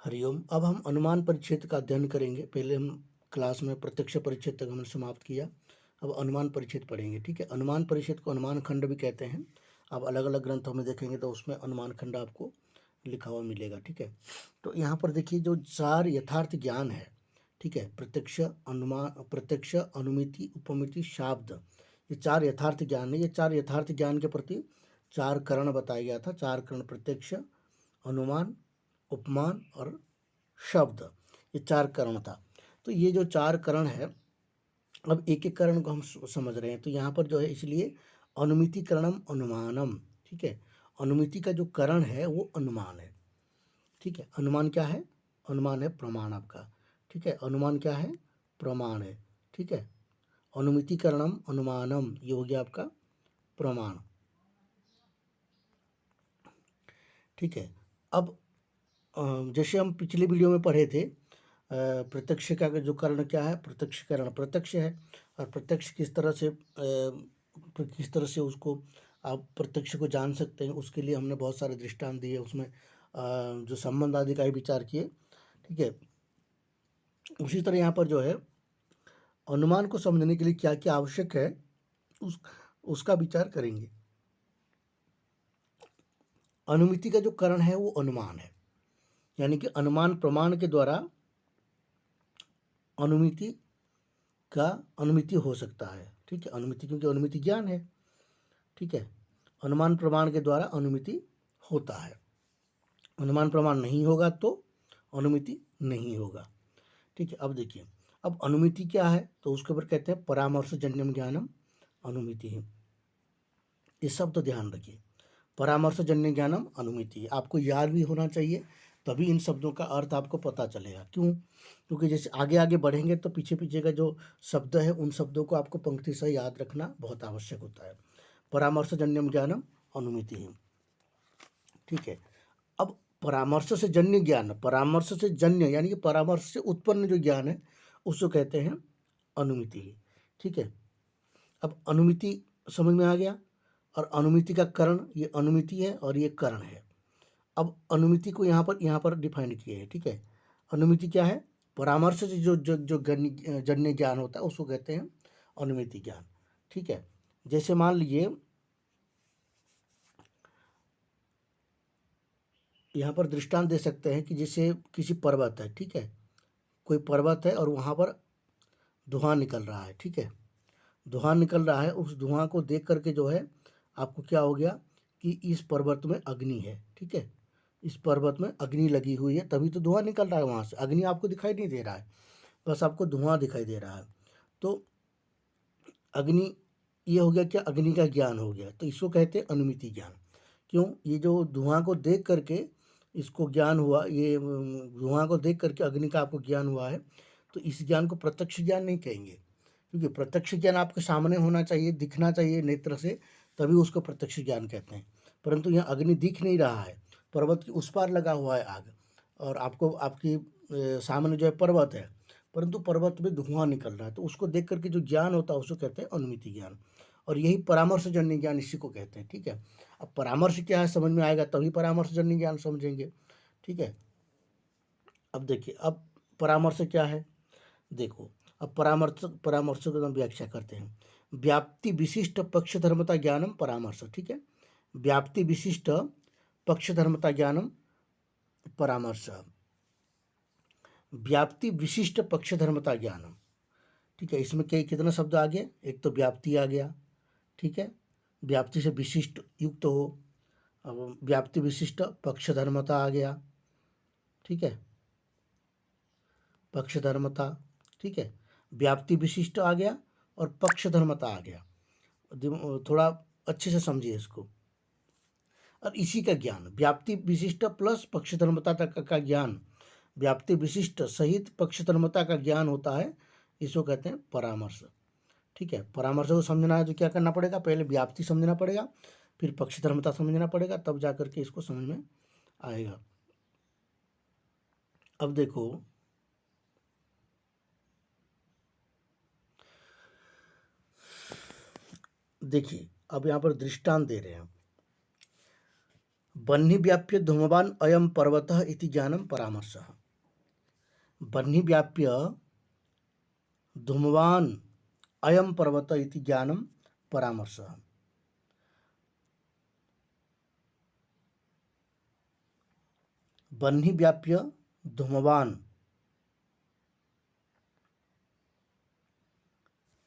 हरिओम। अब हम अनुमान परिच्छेद का अध्ययन करेंगे। पहले हम क्लास में प्रत्यक्ष परिच्छेद तक हमने समाप्त किया। अब अनुमान परिच्छेद पढ़ेंगे। ठीक है, अनुमान परिच्छेद को अनुमान खंड भी कहते हैं। आप अलग अलग ग्रंथों में देखेंगे तो उसमें अनुमान खंड आपको लिखा हुआ मिलेगा। ठीक है, तो यहाँ पर देखिए जो चार यथार्थ ज्ञान है, ठीक है, प्रत्यक्ष, अनुमान, प्रत्यक्ष, अनुमिति, उपमिति, शाब्द, ये चार यथार्थ ज्ञान है। ये चार यथार्थ ज्ञान के प्रति चार करण बताया गया था। चार करण, प्रत्यक्ष, अनुमान, उपमान और शब्द, ये चार करण था। तो ये जो चार करण है, अब एक एक करण को हम समझ रहे हैं। तो यहाँ पर जो है, इसलिए अनुमितिकरणम अनुमानम। ठीक है, अनुमिति का जो करण है वो अनुमान है। ठीक है, अनुमान क्या है? अनुमान है प्रमाण आपका। ठीक है, अनुमान क्या है? प्रमाण है। ठीक है, अनुमितिकरणम अनुमानम, ये हो गया आपका प्रमाण। ठीक है, अब जैसे हम पिछले वीडियो में पढ़े थे, प्रत्यक्ष का जो करण क्या है? प्रत्यक्ष करण प्रत्यक्ष है। और प्रत्यक्ष किस तरह से उसको आप प्रत्यक्ष को जान सकते हैं, उसके लिए हमने बहुत सारे दृष्टांत दिए। उसमें जो संबंध आदि का ही विचार किए। ठीक है, उसी तरह यहाँ पर जो है अनुमान को समझने के लिए क्या क्या आवश्यक है, उसका विचार करेंगे। अनुमिति का जो करण है वो अनुमान है, यानी कि अनुमान प्रमाण के द्वारा अनुमिति का अनुमिति हो सकता है। ठीक है, अनुमिति, क्योंकि अनुमिति ज्ञान है। ठीक है, अनुमान प्रमाण के द्वारा अनुमिति होता है। अनुमान प्रमाण नहीं होगा तो अनुमिति नहीं होगा। ठीक है, अब देखिए, अब अनुमिति क्या है? तो उसके ऊपर कहते हैं परामर्शजन्यम ज्ञानम अनुमिति है। ये शब्द तो ध्यान रखिए, परामर्शजन्य ज्ञानम अनुमिति आपको याद भी होना चाहिए, तभी इन शब्दों का अर्थ आपको पता चलेगा। क्यों? क्योंकि जैसे आगे आगे बढ़ेंगे तो पीछे पीछे का जो शब्द है उन शब्दों को आपको पंक्ति से याद रखना बहुत आवश्यक होता है। परामर्शजन्यम ज्ञानम अनुमिति है। ठीक है, अब परामर्श से जन्य ज्ञान, परामर्श से जन्य यानी कि परामर्श से उत्पन्न जो ज्ञान है उसको कहते हैं अनुमिति। ठीक है, अब अनुमिति समझ में आ गया। और अनुमिति का करण, ये अनुमिति है और ये करण है। अब अनुमिति को यहाँ पर डिफाइन किए हैं। ठीक है, अनुमिति क्या है? परामर्श से जो जो जो जन्य ज्ञान होता है उसको कहते हैं अनुमिति ज्ञान। ठीक है, जैसे मान लीजिए यहाँ पर दृष्टांत दे सकते हैं कि जैसे किसी पर्वत है। ठीक है, कोई पर्वत है और वहाँ पर धुआं निकल रहा है। ठीक है, धुआं निकल रहा है, उस धुआं को देख करके जो है आपको क्या हो गया कि इस पर्वत में अग्नि है। ठीक है, इस पर्वत में अग्नि लगी हुई है, तभी तो धुआं निकल रहा है वहाँ से। अग्नि आपको दिखाई नहीं दे रहा है, बस आपको धुआं दिखाई दे रहा है। तो अग्नि, ये हो गया क्या? अग्नि का ज्ञान हो गया। तो इसको कहते हैं अनुमिति ज्ञान। क्यों? ये जो धुआं को देख करके इसको ज्ञान हुआ, ये धुआं को देख करके अग्नि का आपको ज्ञान हुआ है, तो इस ज्ञान को प्रत्यक्ष ज्ञान नहीं कहेंगे, क्योंकि प्रत्यक्ष ज्ञान आपके सामने होना चाहिए, दिखना चाहिए नेत्र से, तभी उसको प्रत्यक्ष ज्ञान कहते हैं। परंतु यहाँ अग्नि दिख नहीं रहा है, पर्वत की उस पार लगा हुआ है आग, और आपको आपकी सामने जो है पर्वत है, परंतु पर्वत में धुआं निकल रहा है। तो उसको देख करके जो ज्ञान होता है उसको कहते हैं अनुमिति ज्ञान। और यही परामर्शजन्य ज्ञान इसी को कहते हैं। ठीक है, अब परामर्श क्या है समझ में आएगा तभी परामर्शजन्य ज्ञान समझेंगे। ठीक है, अब देखिए, अब परामर्श क्या है देखो। अब परामर्श को हम व्याख्या करते हैं। व्याप्ति विशिष्ट पक्षधर्मता ज्ञानम परामर्श। ठीक है, व्याप्ति विशिष्ट पक्षधर्मता ज्ञानम परामर्श, व्याप्ति विशिष्ट पक्षधर्मता ज्ञानम। ठीक है, इसमें कितना शब्द आ गया? एक तो व्याप्ति आ गया। ठीक है, व्याप्ति से विशिष्ट युक्त हो। अब व्याप्ति विशिष्ट पक्षधर्मता आ गया। ठीक है, पक्षधर्मता। ठीक है, व्याप्ति विशिष्ट आ गया और पक्षधर्मता आ गया। थोड़ा अच्छे से समझिए इसको। और इसी का ज्ञान व्याप्ति विशिष्ट प्लस पक्षधर्मता तक का ज्ञान, व्याप्ति विशिष्ट सहित पक्षधर्मता का ज्ञान होता है, इसको कहते हैं परामर्श। ठीक है, परामर्श को समझना है तो क्या करना पड़ेगा? पहले व्याप्ति समझना पड़ेगा, फिर पक्षधर्मता समझना पड़ेगा, तब जा करके इसको समझ में आएगा। अब देखो, देखिए अब यहाँ पर दृष्टांत दे रहे हैं। बह्निव्याप्य धूमवान् अयं पर्वतः इति ज्ञानं परामर्शः। बह्निव्याप्य धूमवान् अयं पर्वतः इति ज्ञानं परामर्शः। बह्निव्याप्य धूमवान्,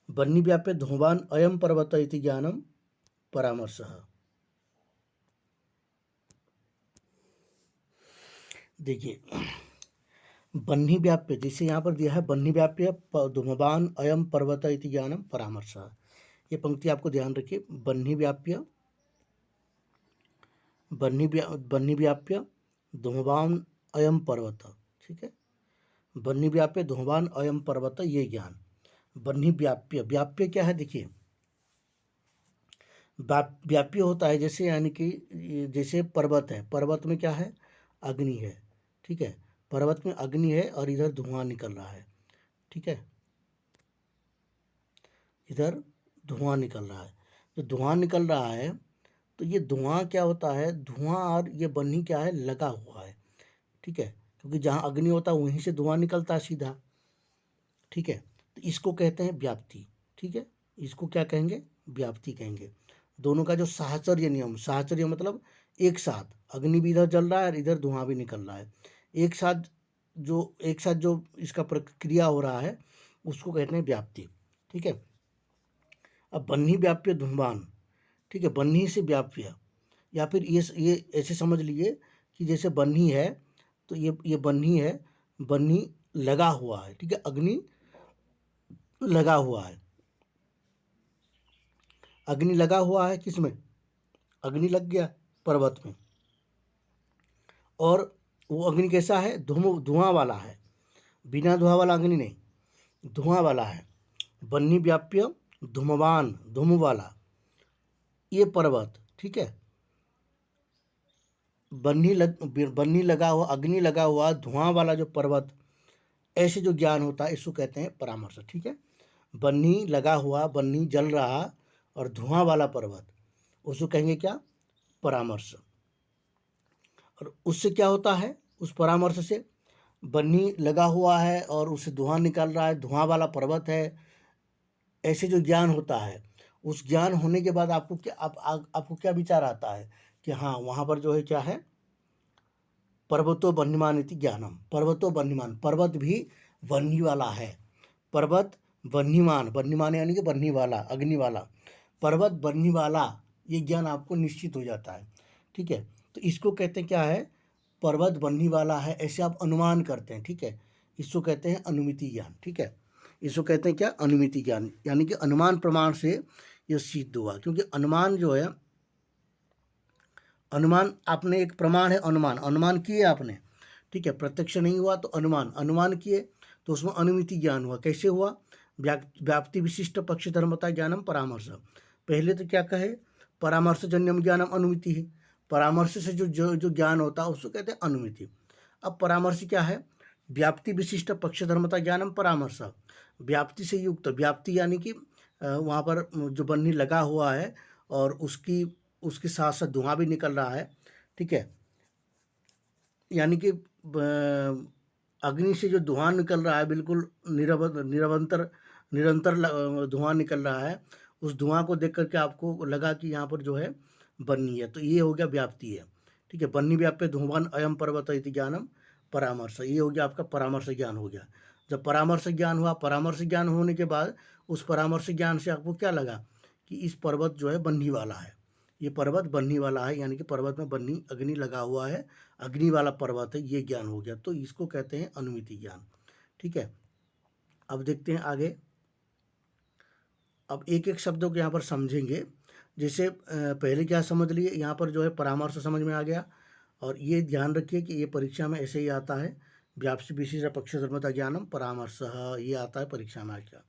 बह्निव्याप्य धूमवान् अयं पर्वतः इति ज्ञानं परामर्शः। देखिए, बह्निव्याप्य, जैसे यहाँ पर दिया है बह्निव्याप्य धूमवान् अयं पर्वतः इति ज्ञानं परामर्शः। ये पंक्ति आपको ध्यान रखिए। बह्निव्याप्य बह्निव्याप्य धूमवान् अयं पर्वतः, ठीक है। बह्निव्याप्य धूमवान् अयं पर्वतः, ये ज्ञान। बह्निव्याप्य, व्याप्य क्या है देखिए, व्याप्य होता है जैसे, यानी कि जैसे पर्वत है, पर्वत में क्या है, अग्नि है, ठीक है। पर्वत में अग्नि है और इधर धुआं निकल रहा है, ठीक है, इधर धुआं निकल रहा है। जो धुआं निकल रहा है तो ये धुआं क्या होता है, धुआं और ये बन्ही क्या है, लगा हुआ है, ठीक है, क्योंकि जहाँ अग्नि होता है वहीं से धुआं निकलता है सीधा, ठीक है। तो इसको कहते हैं व्याप्ति, ठीक है, इसको क्या कहेंगे, व्याप्ति कहेंगे। दोनों का जो साहचर्य नियम, साहचर्य मतलब एक साथ, अग्नि भी इधर जल रहा है और इधर धुआं भी निकल रहा है, एक साथ जो इसका प्रक्रिया हो रहा है उसको कहते हैं व्याप्ति, ठीक है। अब बन्ही व्याप्य धूमवान, ठीक है, बन्ही से व्याप्य, या फिर ये ऐसे समझ लिए कि जैसे बन्ही है तो ये बन्ही है, बन्ही लगा हुआ है, ठीक है, अग्नि लगा हुआ है, अग्नि लगा हुआ है, किसमें, अग्नि लग गया पर्वत में, और वो अग्नि कैसा है, धुआं वाला है, बिना धुआं वाला अग्नि नहीं, धुआं वाला है। बन्ही व्याप्य धूमवान, धूम वाला ये पर्वत, ठीक है, बन्ही लगा हुआ, अग्नि लगा हुआ, धुआं वाला जो पर्वत, ऐसे जो ज्ञान होता है इसको कहते हैं परामर्श, ठीक है। बन्ही लगा हुआ, बन्ही जल रहा और धुआं वाला पर्वत, उसको कहेंगे क्या, परामर्श। और उससे क्या होता है, उस परामर्श से, बन्ही लगा हुआ है और उससे धुआं निकल रहा है, धुआं वाला पर्वत है, ऐसे जो ज्ञान होता है, उस ज्ञान होने के बाद आपको क्या, आपको क्या विचार आता है कि हाँ वहाँ पर जो है क्या है, पर्वतो बन्हीमान इति ज्ञानम, पर्वतो बन्हीमान, पर्वत भी बन्ही वाला है, पर्वत बन्हीमान, बन्हीमान यानी कि बन्ही वाला, अग्नि वाला, पर्वत बन्ही वाला, ये ज्ञान आपको निश्चित हो जाता है, ठीक है। तो इसको कहते हैं क्या है, पर्वत बन्ही वाला है, ऐसे आप अनुमान करते हैं, ठीक है, इसको कहते हैं अनुमिति ज्ञान, ठीक है। इसको कहते हैं क्या, अनुमिति ज्ञान, यानी कि अनुमान प्रमाण से यह सिद्ध हुआ, क्योंकि अनुमान जो है, अनुमान आपने एक प्रमाण है, अनुमान, अनुमान किए आपने, ठीक है, प्रत्यक्ष नहीं हुआ तो अनुमान, अनुमान किए तो उसमें अनुमिति ज्ञान हुआ, कैसे हुआ, व्याप्ति विशिष्ट पक्ष धर्मता ज्ञानम परामर्श। पहले तो क्या कहे, परामर्शजन्यम ज्ञानम अनुमिति है, परामर्श से जो ज्ञान होता है उसको कहते हैं अनुमिति। अब परामर्श क्या है, व्याप्ति विशिष्ट पक्ष धर्मता ज्ञानम परामर्श, व्याप्ति से युक्त, व्याप्ति यानी कि वहाँ पर जो बन्ही लगा हुआ है और उसके साथ साथ धुआं भी निकल रहा है, ठीक है, यानी कि अग्नि से जो धुआं निकल रहा है बिल्कुल निरंतर धुआं निकल रहा है, उस धुआं को देख करके आपको लगा कि यहाँ पर जो है बन्ही है, तो ये हो गया व्याप्ति है, ठीक है। बन्ही व्याप्य धूमवान अयम पर्वत इति ज्ञानम परामर्श, ये हो गया आपका परामर्श ज्ञान हो गया। जब परामर्श ज्ञान हुआ, परामर्श ज्ञान होने के बाद उस परामर्श ज्ञान से आपको क्या लगा कि इस पर्वत जो है बन्ही वाला है, ये पर्वत बन्ही वाला है, यानी कि पर्वत में बन्ही अग्नि लगा हुआ है, अग्नि वाला पर्वत है, ये ज्ञान हो गया, तो इसको कहते हैं अनुमिति ज्ञान, ठीक है। अब देखते हैं आगे, अब एक एक शब्दों को यहाँ पर समझेंगे। जैसे पहले क्या समझ लिए, यहाँ पर जो है परामर्श समझ में आ गया, और ये ध्यान रखिए कि ये परीक्षा में ऐसे ही आता है, व्याप्ति विशिष्ट पक्ष धर्मता ज्ञानम परामर्श, ये आता है परीक्षा में क्या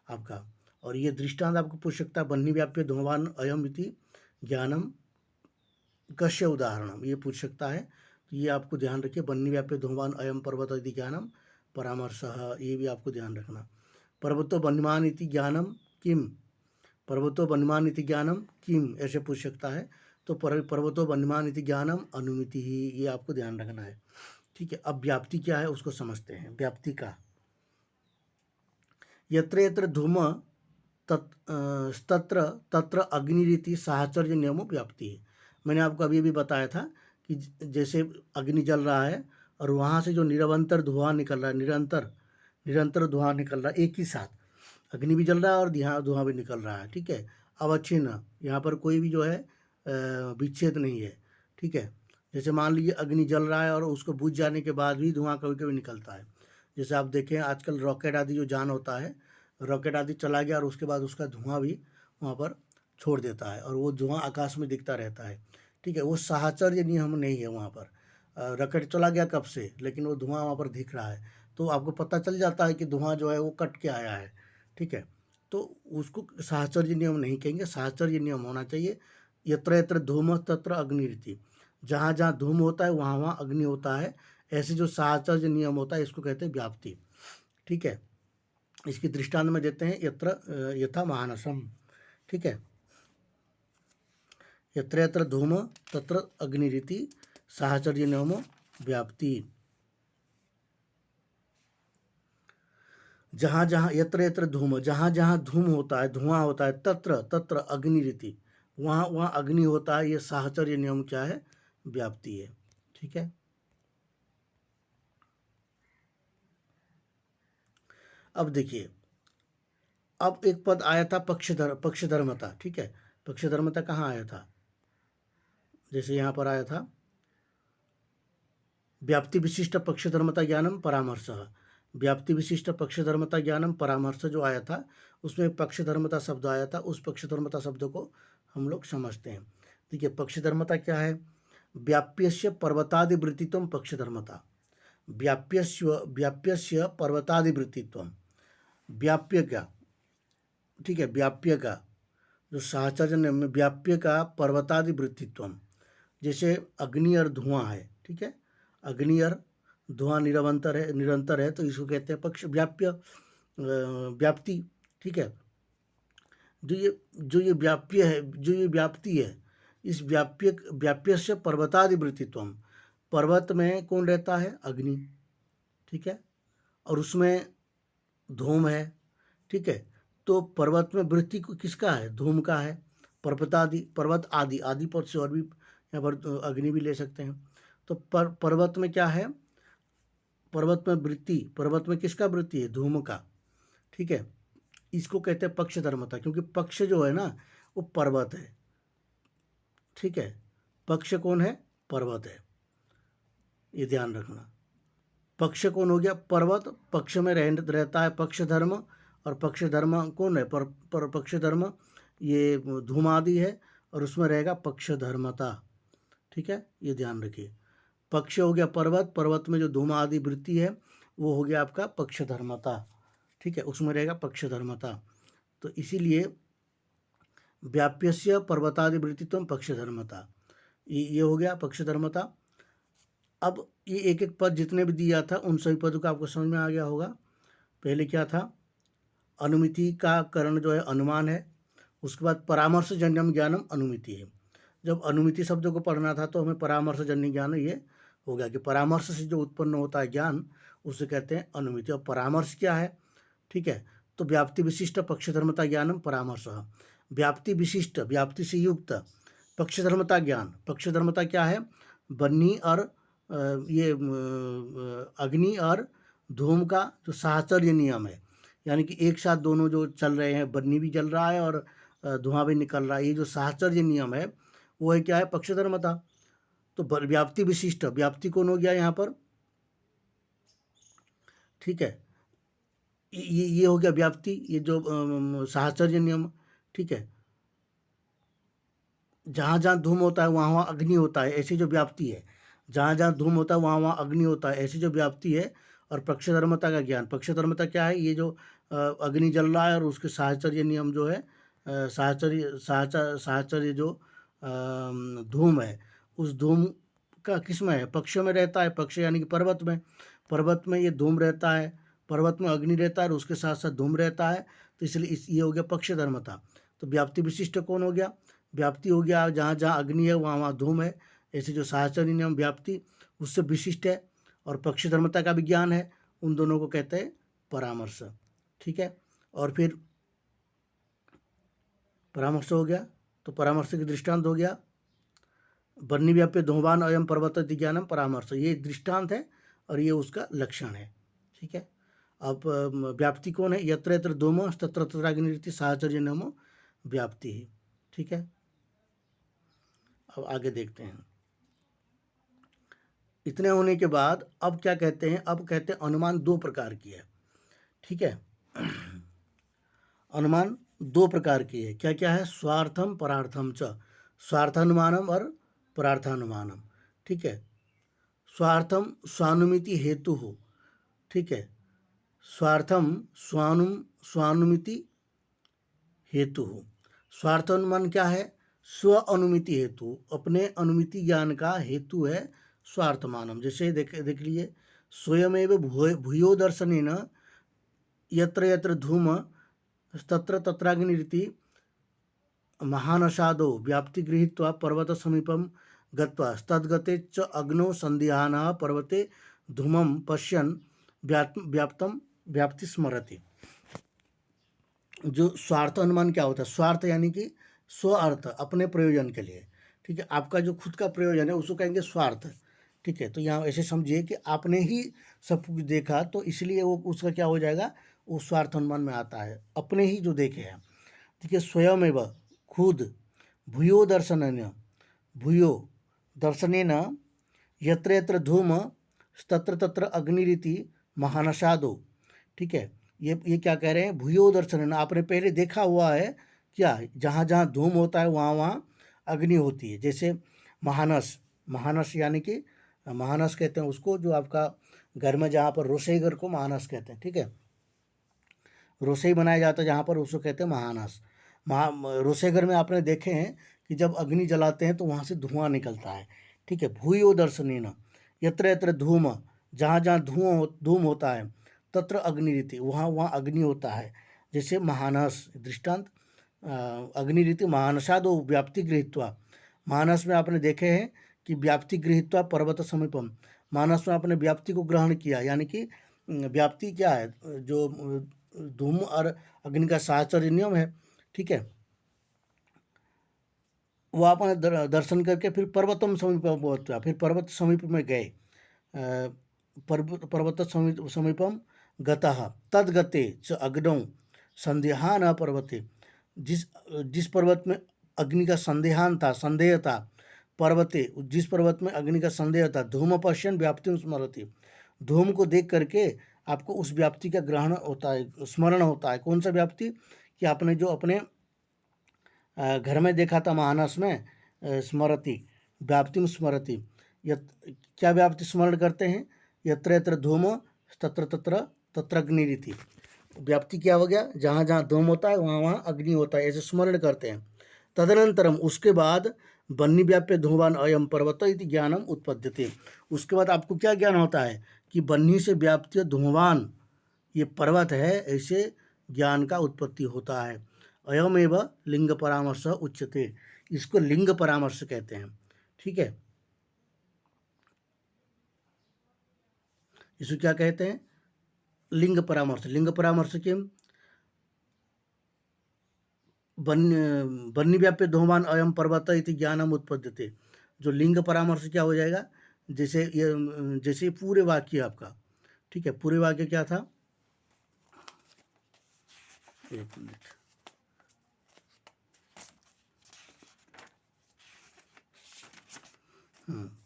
आपका। और ये दृष्टांत आपको पूछ सकता है, बन्ही व्याप्य धूमवान अयम इति ज्ञानम कस्य उदाहरणम, ये पूछ सकता है, तो ये आपको ध्यान रखिए, बन्ही व्याप्य धूमवान अयम पर्वत इति ज्ञानम परामर्श, ये भी आपको ध्यान रखना। पर्वतो बन्हीमान इति ज्ञानम किम, पर्वतो बन्हीमान इति ज्ञानम किम, ऐसे पूछ सकता है, तो पर्वतो वन्यमान इति ज्ञानम अनुमिति ही, ये आपको ध्यान रखना है। ठीक है, अब व्याप्ति क्या है उसको समझते हैं। व्याप्ति का यत्र यत्र धूम तत्र तत्र अग्निरीति साहचर्य नियमो व्याप्ति है। मैंने आपको अभी भी बताया था कि जैसे अग्नि जल रहा है और वहाँ से जो निरंतर धुआं निकल रहा है, निरंतर धुआं निकल रहा है एक ही साथ, अग्नि भी जल रहा है और धुआं भी निकल रहा है। ठीक है, अवच्छिन्न, यहाँ पर कोई भी जो है विच्छेद नहीं है। ठीक है, जैसे मान लीजिए अग्नि जल रहा है और उसको बुझ जाने के बाद भी धुआं कभी कभी निकलता है। जैसे आप देखें आजकल रॉकेट आदि जो यान होता है, रॉकेट आदि चला गया और उसके बाद उसका धुआं भी वहाँ पर छोड़ देता है और वो धुआं आकाश में दिखता रहता है। ठीक है, वो साहचर्य नियम नहीं है वहाँ पर। रॉकेट चला गया कब से, लेकिन वो धुआं वहाँ पर दिख रहा है, तो आपको पता चल जाता है कि धुआं जो है वो कट के आया है। ठीक है, तो उसको साहचर्य नियम नहीं कहेंगे, साहचर्य नियम होना चाहिए। यत्र यत्र धूम तत्र अग्निरिति, जहाँ जहाँ धूम होता है वहाँ वहाँ अग्नि होता है। ऐसे जो साहचर्य नियम होता है इसको कहते हैं व्याप्ति। ठीक है, इसकी दृष्टांत में देते हैं यथा महानसम। ठीक है, यत्र यत्र धूम तत्र अग्निरिति साहचर्य नियमो व्याप्ति। जहाँ जहाँ यत्र यत्र धूम, जहाँ जहाँ धूम होता है, धुआं होता है, तत्र तत्र अग्निरिति, वहाँ वहाँ अग्नि होता है। ये साहचर्य नियम क्या है, व्याप्ति है। ठीक है, अब देखिए, अब एक पद आया था पक्षधर्मता। ठीक है, पक्षधर्मता कहाँ आया था, जैसे यहाँ पर आया था व्याप्ति विशिष्ट पक्षधर्मता ज्ञानम परामर्श। व्याप्ति विशिष्ट पक्षधर्मता ज्ञानम परामर्श जो आया था उसमें पक्षधर्मता शब्द आया था। उस पक्षधर्मता शब्द को हम लोग समझते हैं। ठीक है, पक्षधर्मता क्या है, व्याप्यस्य पर्वतादिवृत्तित्वम पक्षधर्मता। व्याप्यस्य पर्वतादिवृत्तित्वम, व्याप्य का, ठीक है, व्याप्य का जो साहचर्य में व्याप्य का पर्वतादिवृत्तित्वम, जैसे अग्नि और धुआं है। ठीक है, अग्नि और धुआं निरंतर है तो इसको कहते हैं पक्ष व्याप्ति। ठीक है, जो ये व्याप्य है, जो ये व्याप्ति है, इस व्याप्य से पर्वतादिवृत्तित्वम, पर्वत में कौन रहता है, अग्नि। ठीक है, और उसमें धूम है। ठीक है, तो पर्वत में वृत्ति किसका है, धूम का है। पर्वत आदि, आदि पद से और भी यहाँ पर अग्नि भी ले सकते हैं। तो पर्वत में क्या है, पर्वत में वृत्ति, पर्वत में किसका वृत्ति है, धूम का। ठीक है, इसको कहते हैं पक्षधर्मता, क्योंकि पक्ष जो है ना वो पर्वत है। ठीक है, पक्ष कौन है, पर्वत है, ये ध्यान रखना। पक्ष कौन हो गया, पर्वत, पक्ष में रहता है पक्ष धर्म, और पक्ष धर्म कौन है, पक्ष धर्म ये धूमादि है और उसमें रहेगा पक्ष धर्मता। ठीक है, ये ध्यान रखिए। पक्ष हो गया पर्वत, पर्वत में जो धूमादि वृत्ति है वो हो गया आपका पक्ष धर्मता। ठीक है, उसमें रहेगा पक्ष धर्मता। तो इसीलिए व्याप्यस्य पर्वतादि वृत्तित्वम पक्ष धर्मता, ये हो गया पक्ष धर्मता। अब ये एक एक पद जितने भी दिया था उन सभी पदों का आपको समझ में आ गया होगा। पहले क्या था, अनुमिति का कारण जो है अनुमान है। उसके बाद परामर्श जन्यम ज्ञानम अनुमिति है। जब अनुमिति शब्दों को पढ़ना था तो हमें परामर्श जन्य ज्ञान ये हो गया कि परामर्श से जो उत्पन्न होता है ज्ञान उसे कहते हैं अनुमिति। और परामर्श क्या है, ठीक है, तो व्याप्ति विशिष्ट पक्षधर्मता ज्ञानम परामर्श। व्याप्ति विशिष्ट, व्याप्ति से युक्त पक्षधर्मता ज्ञान। पक्षधर्मता क्या है, बन्नी और ये अग्नि और धूम का जो साहचर्य नियम है, यानी कि एक साथ दोनों जो चल रहे हैं, बन्नी भी जल रहा है और धुआं भी निकल रहा है, ये जो साहचर्य नियम है वो है क्या है, पक्षधर्मता। तो व्याप्ति विशिष्ट, व्याप्ति कौन हो गया यहाँ पर, ठीक है, ये हो गया व्याप्ति, ये जो साहचर्य नियम। ठीक है, जहाँ जहाँ धूम होता है वहाँ वहाँ अग्नि होता है, ऐसी जो व्याप्ति है। जहाँ जहाँ धूम होता है वहाँ वहाँ अग्नि होता है, ऐसी जो व्याप्ति है। और पक्षधर्मता का ज्ञान, पक्षधर्मता क्या है, ये जो अग्नि जल रहा है और उसके साहचर्य नियम जो है, साहचर्य जो धूम है, उस धूम का किस में है, पक्ष में रहता है। पक्ष यानी कि पर्वत में, पर्वत में ये धूम रहता है, पर्वत में अग्नि रहता है और उसके साथ साथ धूम रहता है। तो इसलिए ये हो गया पक्षधर्मता। तो व्याप्ति विशिष्ट कौन हो गया, व्याप्ति हो गया जहाँ जहाँ अग्नि है वहाँ वहाँ धूम है। ऐसे जो साहचर्य नियम व्याप्ति उससे विशिष्ट है और पक्ष धर्मता का विज्ञान है, उन दोनों को कहते हैं परामर्श। ठीक है, और फिर परामर्श हो गया, तो परामर्श के दृष्टांत हो गया बन्नीव्याप्य धूमवान अयम पर्वत ज्ञानम परामर्श, ये दृष्टांत है और ये उसका लक्षण है। ठीक है, अब व्याप्ति कौन है? यत्र यत्र धूम तत्र तत्राग्निरिति साहचर्य नमो व्याप्ति ही। ठीक है, अब आगे देखते हैं। इतने होने के बाद अब क्या कहते हैं? अब कहते हैं अनुमान दो प्रकार की है। ठीक है, अनुमान दो प्रकार की है। क्या क्या है? स्वार्थम परार्थम च, स्वार्थानुमानम और परार्थानुमानम। ठीक है, स्वार्थम स्वानुमिति हेतु हो। ठीक है, स्वार्थम स्वानुमिति हेतु हो। स्वार्थानुमान क्या है? स्व अनुमिति हेतु, अपने अनुमिति ज्ञान का हेतु है स्वार्थमानम। जैसे देख लीजिए, स्वयमेव भूयो दर्शनेन यत्र यत्र धूम तत्र तत्राग्निरिति महानसादो व्याप्ति गृहीत्वा पर्वत समीपम गत्वा तद्गते च अग्नौ संध्यानः पर्वते धूमं पश्यन् व्याप्तम व्याप्ति स्मरति। जो स्वार्थ अनुमान क्या होता है? स्वार्थ यानी कि स्व अर्थ, अपने प्रयोजन के लिए। ठीक है, आपका जो खुद का प्रयोजन है उसको कहेंगे स्वार्थ। ठीक है, तो यहाँ ऐसे समझिए कि आपने ही सब कुछ देखा तो इसलिए वो उसका क्या हो जाएगा? वो स्वार्थ अनुमान में आता है, अपने ही जो देखे हैं। ठीक है, स्वयं एवं खुद भूयो दर्शनेन, भूयो दर्शनेन यत्र यत्र धूम तत्र तत्र अग्निरिति महानसादो। ठीक है, ये क्या कह रहे हैं? भूयो दर्शनेन, आपने पहले देखा हुआ है क्या? जहाँ जहाँ धूम होता है वहाँ वहाँ अग्नि होती है। जैसे महानस, महानस यानी कि महानस कहते हैं उसको, जो आपका घर में जहाँ पर रसोई घर को महानस कहते हैं। ठीक है, रसोई बनाया जाता है जहाँ पर, उसको कहते हैं महानस। रसोई घर में आपने देखे हैं कि जब अग्नि जलाते हैं तो वहाँ से धुआं निकलता है। ठीक है, भूयो दर्शनेन यत्र यत्र धूम, जहाँ जहाँ धूम होता है, तत्र अग्निरीति, वहाँ वहाँ अग्नि होता है। जैसे महानस दृष्टांत, अग्निरीति महानसादो व्याप्ति गृहीत्वा, मानस में आपने देखे हैं कि व्याप्ति गृहीत्वा पर्वत समीपम, मानस में आपने व्याप्ति को ग्रहण किया, यानी कि व्याप्ति क्या है? जो धूम और अग्नि का साहचर्य नियम है। ठीक है, वो आपने दर्शन करके फिर पर्वतम समीप पहुँचा, फिर पर्वत समीप में गए, पर्वत समीपम गतः तद्गते च अग्नौ संदेहान पर्वते, जिस पर्वत में अग्नि का संदेहान था, संदेह था, पर्वते, जिस पर्वत में अग्नि का संदेह था, धूम पश्यन व्याप्ति स्मरति, धूम को देख करके आपको उस व्याप्ति का ग्रहण होता है, स्मरण होता है। कौन सा व्याप्ति? कि आपने जो अपने घर में देखा था महानस में, स्मरति व्याप्ति स्मरति। क्या व्याप्ति स्मरण करते हैं? यत्र यत्र धूम तत्र तत्र तत्राग्निरिति, व्याप्ति क्या हो गया? जहाँ जहाँ धूम होता है वहाँ वहाँ अग्नि होता है, ऐसे स्मरण करते हैं। तदनंतरम, उसके बाद बन्नी व्याप्य धूमवान अयम पर्वत इति ज्ञानम उत्पद्यते, उसके बाद आपको क्या ज्ञान होता है? कि बन्नी से व्याप्य धूमवान ये पर्वत है, ऐसे ज्ञान का उत्पत्ति होता है। अयमेव लिंग परामर्श उच्यते, इसको लिंग परामर्श कहते हैं। ठीक है, इसको क्या कहते हैं? लिंग परामर्श। लिंग परामर्श के बन्नी व्याप्य धूमवान अयम पर्वत इति ज्ञानम उत्पद्यते, जो लिंग परामर्श क्या हो जाएगा? जैसे पूरे वाक्य आपका। ठीक है, पूरे वाक्य क्या था? एक मिनट,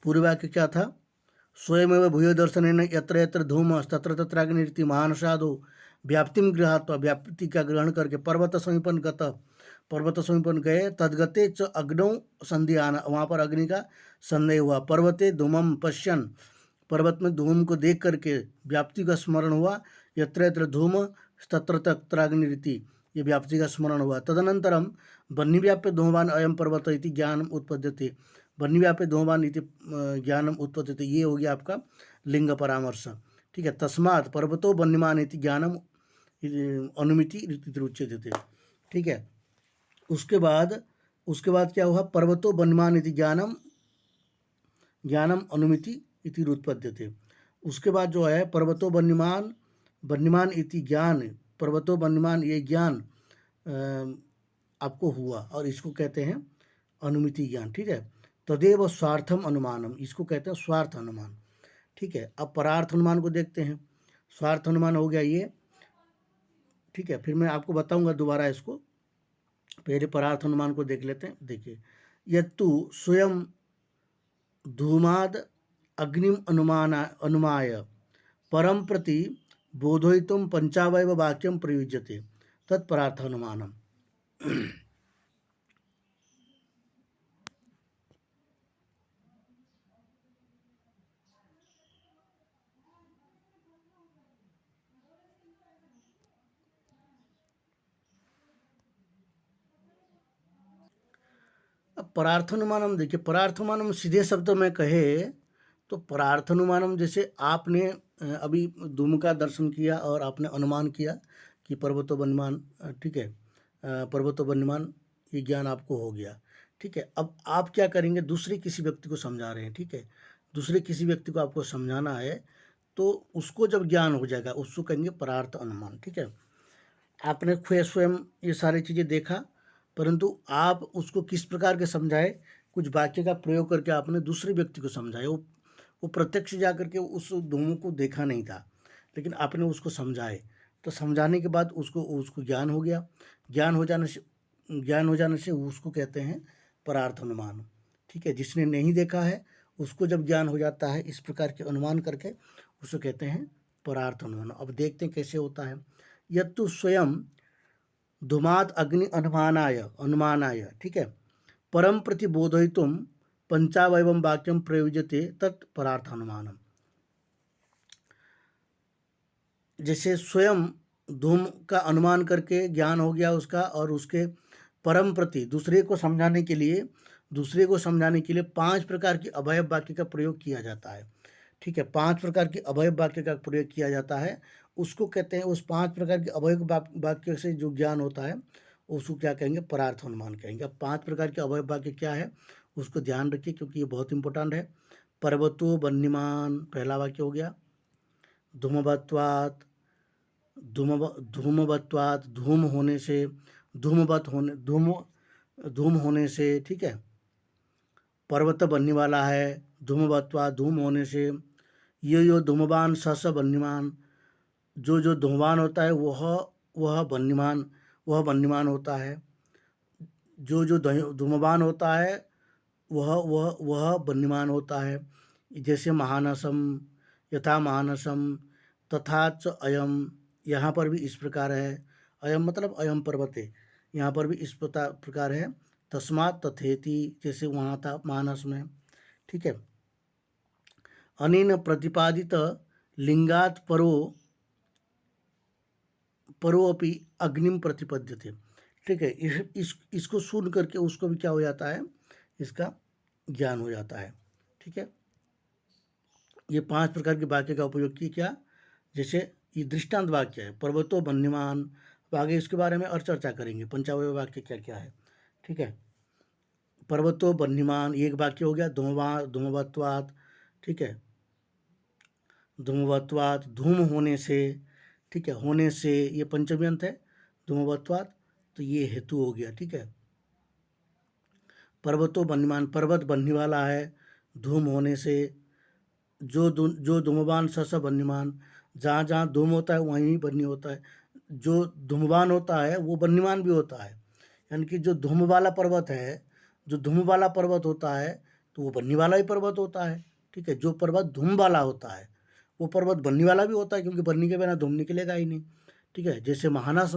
पूरे वाक्य क्या था? स्वयमेव भूयो दर्शनेन यत्र यत्र धूम तत्र तत्राग्निरिति महानसादो व्याप्तिम गृहात्वा, व्याप्ति का ग्रहण करके पर्वत समीपन गत, पर्वत समीपन गए, तद्गते च अग्नौ संध्यान, वहाँ पर अग्नि का संदेह हुआ, पर्वते धूमम पश्यन, पर्वत में धूम को देख करके व्याप्ति का स्मरण हुआ, यत्र यत्र धूम तत्र तत्राग्निरिति, ये व्याप्ति का स्मरण हुआ। तदनंतरम बन्नी व्याप्य धूमवान अयम पर्वत इति ज्ञानम उत्पद्यते, बन्नी व्याप्य धूमवान इति ज्ञानम उत्पद्यते, ये हो गया आपका लिंग परामर्श। ठीक है, तस्मात् पर्वतो बन्यमान इति ज्ञानम अनुमिति उच्यते। ठीक है, उसके बाद उसके बाद क्या हुआ, पर्वतो बन्यमान इति ज्ञानम ज्ञानम अनुमिति इति रुत्पद्यते। उसके बाद जो है पर्वतो बन्यमान बन्यमान इति ज्ञान, पर्वतो बन्यमान ये ज्ञान आपको हुआ और इसको कहते हैं अनुमिति ज्ञान, ठीक है। तदेव स्वार्थम अनुमानम, इसको कहते हैं स्वार्थ अनुमान, ठीक है। अब परार्थ अनुमान को देखते हैं। स्वार्थ अनुमान हो गया ये, ठीक है। फिर मैं आपको बताऊंगा दोबारा इसको, पहले परार्थ अनुमान को देख लेते हैं। देखिए, यत्तु स्वयं धूमाद अग्निम अनुमाय परम प्रति बोधयितुं पंचावयव वाक्यम प्रयुज्यते तत्परार्थ अनुमानम। अब परार्थनुमानम देखिए, परार्थनुमानम सीधे शब्दों में कहे तो परार्थनुमानम, जैसे आपने अभी धूम का दर्शन किया और आपने अनुमान किया कि पर्वतो बन्यमान, ठीक है, पर्वतो बन्यमान ये ज्ञान आपको हो गया, ठीक है। अब आप क्या करेंगे, दूसरे किसी व्यक्ति को समझा रहे हैं, ठीक है, दूसरे किसी व्यक्ति को आपको समझाना है, तो उसको जब ज्ञान हो जाएगा उसको कहेंगे परार्थ अनुमान, ठीक है। आपने खुद स्वयं ये सारी चीज़ें देखा, परंतु आप उसको किस प्रकार के समझाए, कुछ वाक्य का प्रयोग करके आपने दूसरे व्यक्ति को समझाया। वो प्रत्यक्ष जा करके उस धूम को देखा नहीं था, लेकिन आपने उसको समझाए, तो समझाने के बाद उसको उसको ज्ञान हो गया। ज्ञान हो जाने से उसको कहते हैं परार्थ अनुमान, ठीक है। जिसने नहीं देखा है उसको जब ज्ञान हो जाता है इस प्रकार के अनुमान करके, उसको कहते हैं परार्थ अनुमान। अब देखते हैं कैसे होता है। यत्तु स्वयं धूमाद अग्नि अनुमानाय, ठीक है, परम प्रति बोधयितुं पंचावयवम वाक्यम प्रयुज्यते तत् परार्थ अनुमानम। जैसे स्वयं धूम का अनुमान करके ज्ञान हो गया उसका, और उसके परम प्रति दूसरे को समझाने के लिए 5 प्रकार की अवयव वाक्य का प्रयोग किया जाता है, ठीक है। 5 प्रकार के अवयव वाक्य का प्रयोग किया जाता है, उसको कहते हैं, उस 5 प्रकार के अवयव वाक्य से जो ज्ञान होता है उसको क्या कहेंगे, परार्थ अनुमान कहेंगे। अब 5 प्रकार के अवयव वाक्य क्या है उसको ध्यान रखिए, क्योंकि ये बहुत इंपॉर्टेंट है। पर्वतो बन्यमान पहला वाक्य हो गया, धूमवत्वात् धूमवत्वात् धूम होने से, धूम होने से, ठीक है। पर्वत बनने वाला है, धूमवत्वात् धूम होने से। यो धूमवान स बन्यमान, जो धूमवान होता है वह बन्यमान होता है। जो धूमवान होता है वह बन्यमान होता है। जैसे महानसम, यथा महानसम, तथा च अयम, यहाँ पर भी इस प्रकार है। अयम मतलब अयम पर्वते, यहाँ पर भी इस प्रकार है। तस्मात् तथेति, जैसे वहाँ था मानस में, ठीक है। अनेन प्रतिपादित लिंगात् परो अपि अग्निम प्रतिपद्यते, ठीक है। इसको सुन करके उसको भी क्या हो जाता है, इसका ज्ञान हो जाता है, ठीक है। ये 5 प्रकार के वाक्य का उपयोग किया, जैसे ये दृष्टांत वाक्य है पर्वतो बन्यमान। अब आगे इसके बारे में और चर्चा करेंगे, पंचावय वाक्य क्या क्या है, ठीक है। पर्वतो बन्यमान एक वाक्य हो गया, धूमवत्वात्, ठीक है, धूमवत्वात् धूम होने से, ठीक है, होने से ये पंचमी अंत है, धूमवत्वात्, तो ये हेतु हो गया, ठीक है। पर्वतो बन्यमान पर्वत बनने वाला है, धूम होने से। जो धूमवान स बन्यमान, जहाँ जहाँ धूम होता है वहीं बन्नी होता है। जो धूमवान होता है वो बन्यमान भी होता है, यानी कि जो धूम वाला पर्वत है, जो धूम वाला पर्वत होता है तो वो बन्नी वाला ही पर्वत होता है, ठीक है। जो पर्वत धूम वाला होता है वो पर्वत बन्नी वाला भी होता है, क्योंकि बन्नी के बिना धूम निकलेगा ही नहीं, ठीक है। जैसे मानस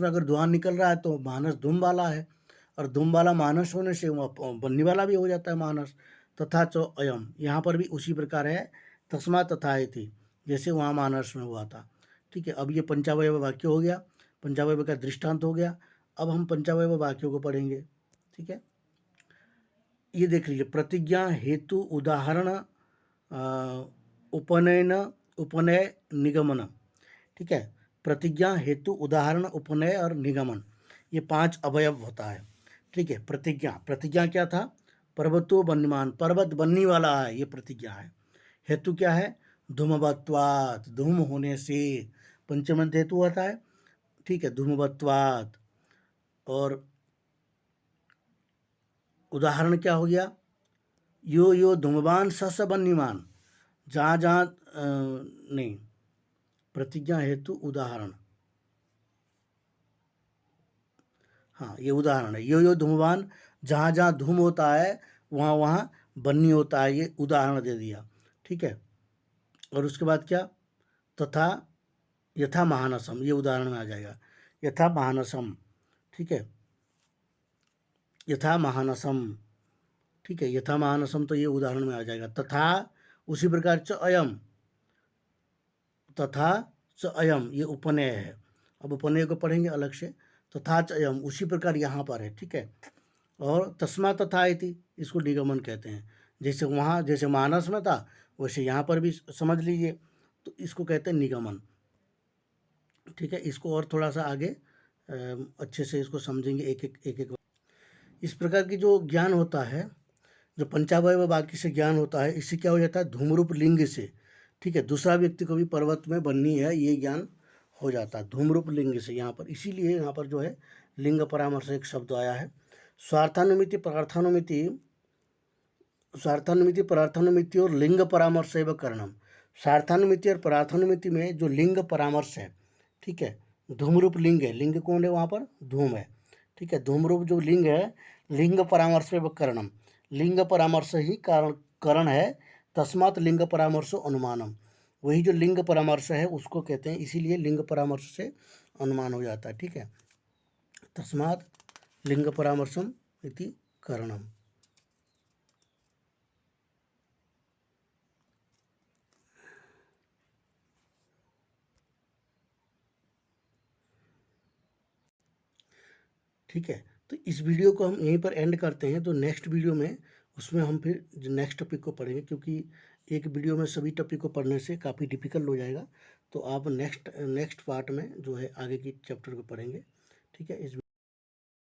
में अगर धुआं निकल रहा है तो मानस धूम वाला है, और धूम वाला मानस होने से वो बन्नी वाला भी हो जाता है मानस। तथा चो अयम, यहाँ पर भी उसी प्रकार है, तस्मा तथा थी, जैसे वहाँ मानस में हुआ था, ठीक है। अब ये पंचावय वाक्य हो गया, पंचावय का दृष्टांत हो गया। अब हम पंचावय वाक्यों को पढ़ेंगे, ठीक है। ये देख लीजिए, प्रतिज्ञा हेतु उदाहरण उपनय निगमन, ठीक है। प्रतिज्ञा हेतु उदाहरण उपनय और निगमन, ये 5 अवयव होता है, ठीक है। प्रतिज्ञा, प्रतिज्ञा क्या था? पर्वतो बन्यमान, पर्वत बनने वाला है, ये प्रतिज्ञा है। हेतु क्या है? धूमवत्वात्, धूम होने से, पंचमंत हेतु होता है, ठीक है, धूमवत्वात्। और उदाहरण क्या हो गया? यो यो धूमवान स बन्यमान, जहाँ जहाँ नहीं, प्रतिज्ञा हेतु उदाहरण, हाँ ये उदाहरण है। यो यो धूमवान, जहाँ जहाँ धूम होता है वहाँ वहाँ बन्नी होता है, ये उदाहरण दे दिया, ठीक है। और उसके बाद क्या? तथा यथा महानसम, ये उदाहरण में आ जाएगा, यथा महानसम, ठीक है, यथा महानसम, ठीक है, यथा महानसम तो ये उदाहरण में आ जाएगा। तथा उसी प्रकार च अयम, तथा च अयम ये उपनय है, अब उपनय को पढ़ेंगे अलग से। तथा च अयम उसी प्रकार यहाँ पर है, ठीक है। और तस्मा तथा इति, इसको निगमन कहते हैं। जैसे वहाँ, जैसे मानस में था वैसे यहाँ पर भी समझ लीजिए, तो इसको कहते हैं निगमन, ठीक है। इसको और थोड़ा सा आगे अच्छे से इसको समझेंगे एक एक। इस प्रकार की जो ज्ञान होता है, जो पंचावय व बाकी से ज्ञान होता है, इससे क्या हो जाता है? धूमरूप लिंग से, ठीक है, दूसरा व्यक्ति को भी पर्वत में बननी है, ये ज्ञान हो जाता है धूमरूप लिंग से यहाँ पर। इसीलिए यहाँ पर जो है लिंग परामर्श एक शब्द आया है। स्वार्थानुमिति प्रार्थानुमिति, स्वार्थानुमिति प्रार्थानुमिति और लिंग परामर्श एवं करणम। स्वार्थानुमिति और प्रार्थानुमिति में जो लिंग परामर्श है, ठीक है, धूमरूप लिंग है, लिंग कौन है वहाँ पर? धूम है, ठीक है। धूमरूप जो लिंग है, लिंग परामर्श एवं करणम, लिंग परामर्श ही कारण करण है। तस्मात् लिंग परामर्श अनुमानम, वही जो लिंग परामर्श है उसको कहते हैं, इसीलिए लिंग परामर्श से अनुमान हो जाता है, ठीक है। तस्मात् लिंग परामर्शम इति करणम। ठीक है, तो इस वीडियो को हम यहीं पर एंड करते हैं। तो नेक्स्ट वीडियो में उसमें हम फिर नेक्स्ट टॉपिक को पढ़ेंगे, क्योंकि एक वीडियो में सभी टॉपिक को पढ़ने से काफ़ी डिफिकल्ट हो जाएगा। तो आप नेक्स्ट पार्ट में जो है आगे की चैप्टर को पढ़ेंगे, ठीक है। इस